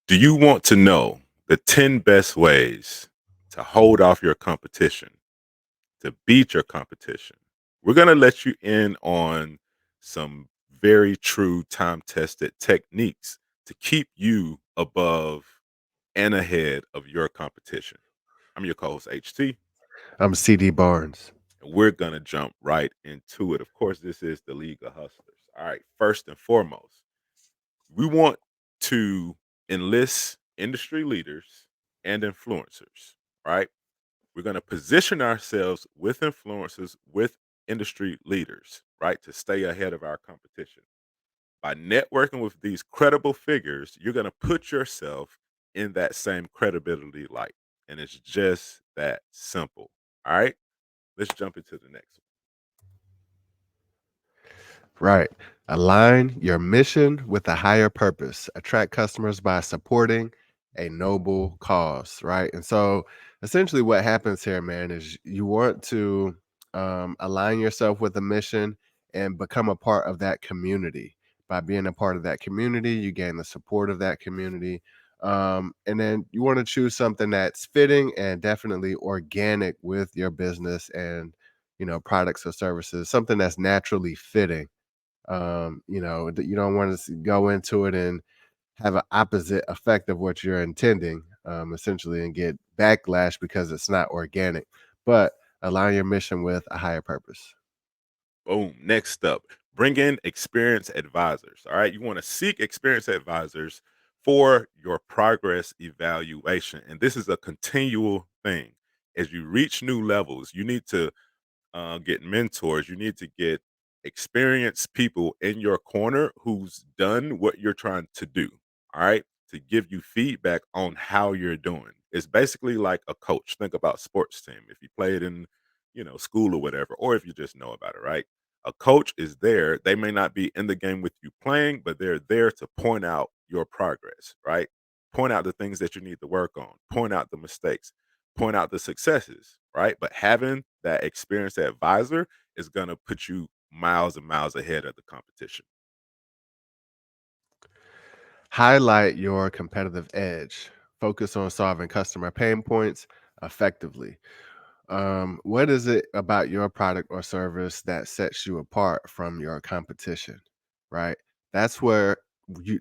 Do you want to know the 10 best ways to hold off your competition, to beat your competition? We're going to let you in on some very true time tested techniques to keep you above and ahead of your competition. I'm your co host, HT, I'm CD Barnes. and we're going to jump right into it. Of course, this is the League of Hustlers. All right, first and foremost, we want to enlist industry leaders and influencers, right? We're going to position ourselves with influencers, with industry leaders, right? To stay ahead of our competition. By networking with these credible figures, you're going to put yourself in that same credibility light. And it's just that simple. All right. Let's jump into the next Right. Align your mission with a higher purpose. Attract customers by supporting a noble cause. Right. And so essentially what happens here, man, is you want to align yourself with a mission and become a part of that community. By being a part of that community, you gain the support of that community. And then you want to choose something that's fitting and definitely organic with your business and, products or services, something that's naturally fitting. That you don't want to go into it and have an opposite effect of what you're intending, essentially, and get backlash because it's not organic. But align your mission with a higher purpose. Boom. Next up, bring in experienced advisors. All right. You want to seek experienced advisors for your progress evaluation. And this is a continual thing. As you reach new levels, you need to get mentors. You need to get experienced people in your corner who's done what you're trying to do. All right. To give you feedback on how you're doing. It's basically like a coach. Think about sports team. If you played in, school or whatever, or if you just know about it, right? A coach is there. They may not be in the game with you playing, but they're there to point out your progress, right? Point out the things that you need to work on, point out the mistakes, point out the successes, right? But having that experienced advisor is going to put you miles and miles ahead of the competition. Highlight your competitive edge. Focus on solving customer pain points effectively. What is it about your product or service that sets you apart from your competition? Right. That's where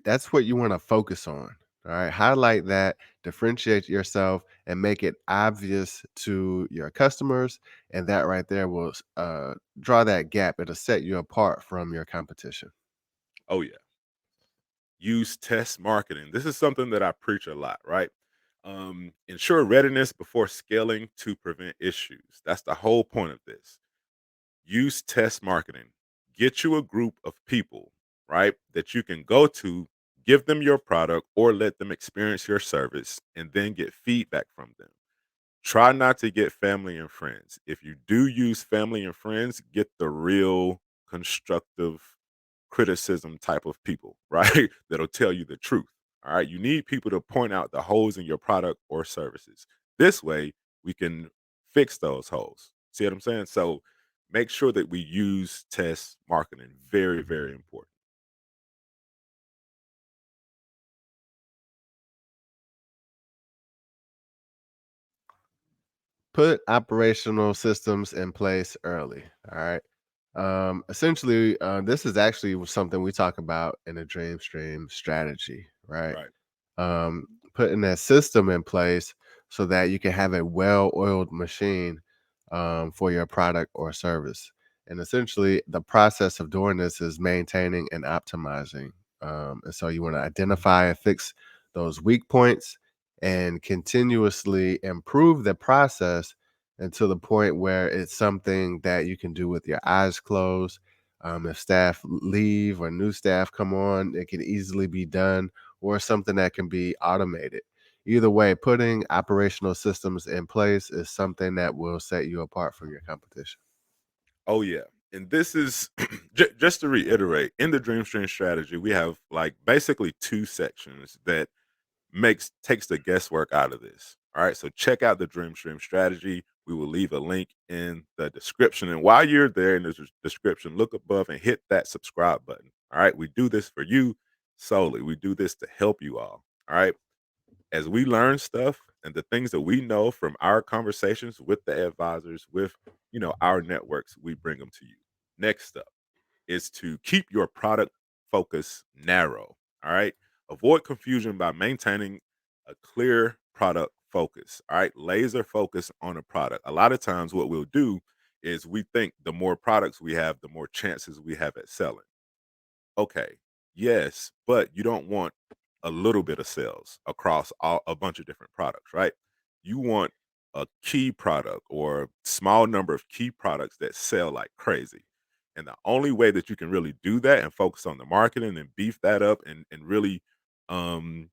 that's what you want to focus on. All right. Highlight that, differentiate yourself, and make it obvious to your customers. And that right there will draw that gap. It'll set you apart from your competition. Oh, yeah. Use test marketing. This is something that I preach a lot, right? Ensure readiness before scaling to prevent issues. That's the whole point of this. Use test marketing. Get you a group of people, right, that you can go to, give them your product or let them experience your service, and then get feedback from them. Try not to get family and friends. If you do use family and friends, get the real constructive criticism type of people, right? That'll tell you the truth. All right. You need people to point out the holes in your product or services. This way, we can fix those holes. See what I'm saying? So make sure that we use test marketing. Very, very important. Put operational systems in place early. All right. Essentially, this is actually something we talk about in a dream stream strategy, right? Right. um, Putting that system in place so that you can have a well-oiled machine for your product or service. And essentially, the process of doing this is maintaining and optimizing. And so you want to identify and fix those weak points and continuously improve the process until the point where it's something that you can do with your eyes closed. If staff leave or new staff come on, it can easily be done, or something that can be automated. Either way, putting operational systems in place is something that will set you apart from your competition. Oh yeah. And this is just to reiterate in the dream stream strategy, we have like basically two sections that takes the guesswork out of this. All right. So check out the Dream Stream strategy. We will leave a link in the description. And while you're there in the description, look above and hit that subscribe button. All right. We do this for you solely. We do this to help you all. All right. as we learn stuff and the things that we know from our conversations with the advisors, with our networks, we bring them to you. Next up is to keep your product focus narrow. All right. Avoid confusion by maintaining a clear product focus. All right. Laser focus on a product. A lot of times, what we'll do is we think the more products we have, the more chances we have at selling. Okay. Yes, but you don't want a little bit of sales across a bunch of different products, right? You want a key product or a small number of key products that sell like crazy. And the only way that you can really do that and focus on the marketing and beef that up and really um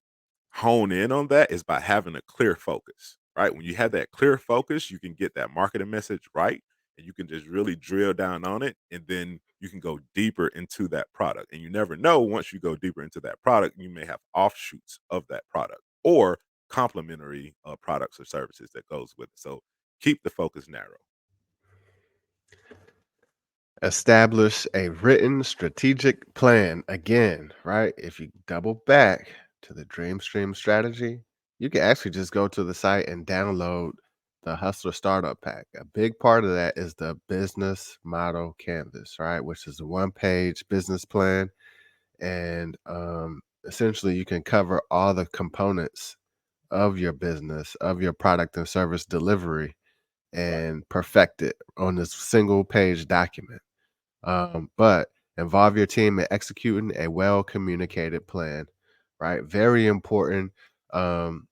hone in on that is by having a clear focus, right? When you have that clear focus, you can get that marketing message right and you can just really drill down on it. And then you can go deeper into that product. And you never know, once you go deeper into that product, you may have offshoots of that product or complementary products or services that goes with it. So keep the focus narrow. Establish a written strategic plan. Again, right? If you double back to the Dream Stream strategy, you can actually just go to the site and download the Hustler Startup Pack. A big part of that is the business model canvas, right? Which is a one-page business plan. And essentially, you can cover all the components of your business, of your product and service delivery, Right. and perfect it on this single page document. But involve your team in executing a well communicated plan, right? Very important. Um,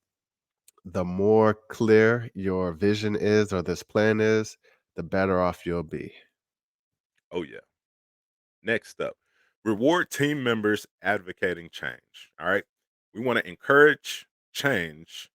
the more clear your vision is or this plan is, the better off you'll be. Oh, yeah. Next up, reward team members advocating change. All right. We want to encourage change,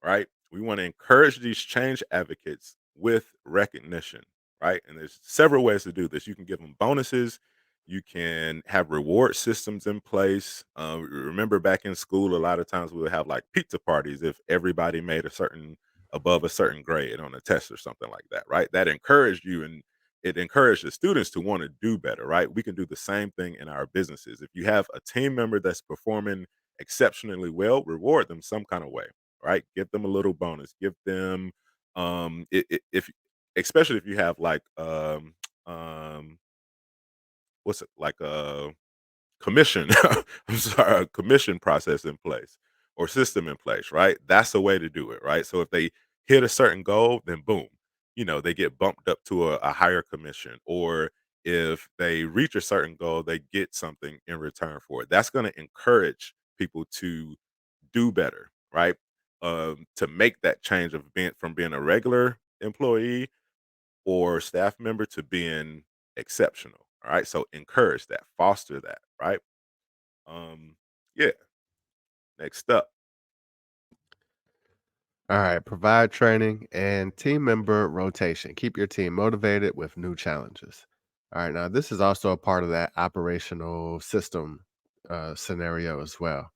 right? We want to encourage these change advocates with recognition, right? And there's several ways to do this. You can give them bonuses. You can have reward systems in place. Remember back in school, a lot of times we would have like pizza parties if everybody made a certain above a certain grade on a test or something like that, right? That encouraged you and it encouraged the students to want to do better, right? We can do the same thing in our businesses. If you have a team member that's performing exceptionally well, reward them some kind of way, right? Give them a little bonus. Give them if especially if you have like um what's it like a commission I'm sorry, a commission process in place or system in place, right? That's a way to do it, right? So if they hit a certain goal, then boom, they get bumped up to a higher commission. Or if they reach a certain goal, they get something in return for it. That's going to encourage people to do better, right? To make that change of being from being a regular employee or staff member to being exceptional. All right. So encourage that, foster that, right? Um, yeah. Next up. All right, provide training and team member rotation. Keep your team motivated with new challenges. All right, now this is also a part of that operational system scenario as well.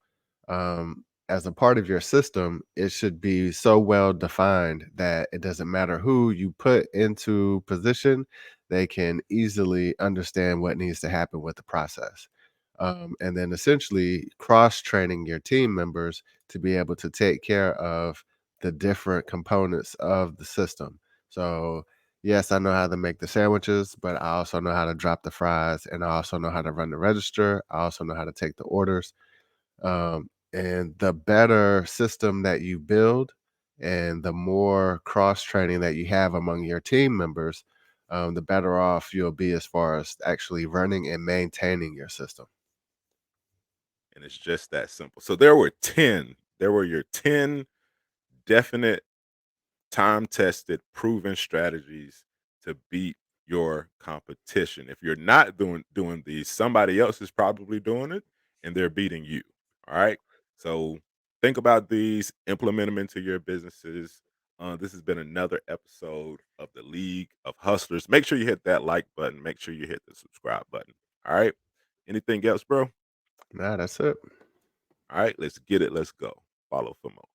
As a part of your system, it should be so well defined that it doesn't matter who you put into position, they can easily understand what needs to happen with the process. And then essentially cross training your team members to be able to take care of the different components of the system. So, yes, I know how to make the sandwiches, but I also know how to drop the fries, and I also know how to run the register. I also know how to take the orders. And the better system that you build and the more cross training that you have among your team members, the better off you'll be as far as actually running and maintaining your system. And it's just that simple. So there were your 10 definite time tested, proven strategies to beat your competition. If you're not doing these, somebody else is probably doing it and they're beating you. All right. So think about these, implement them into your businesses. This has been another episode of the League of Hustlers. Make sure you hit that like button. Make sure you hit the subscribe button. All right. Anything else, bro? Nah, that's it. All right. Let's get it. Let's go. Follow for more.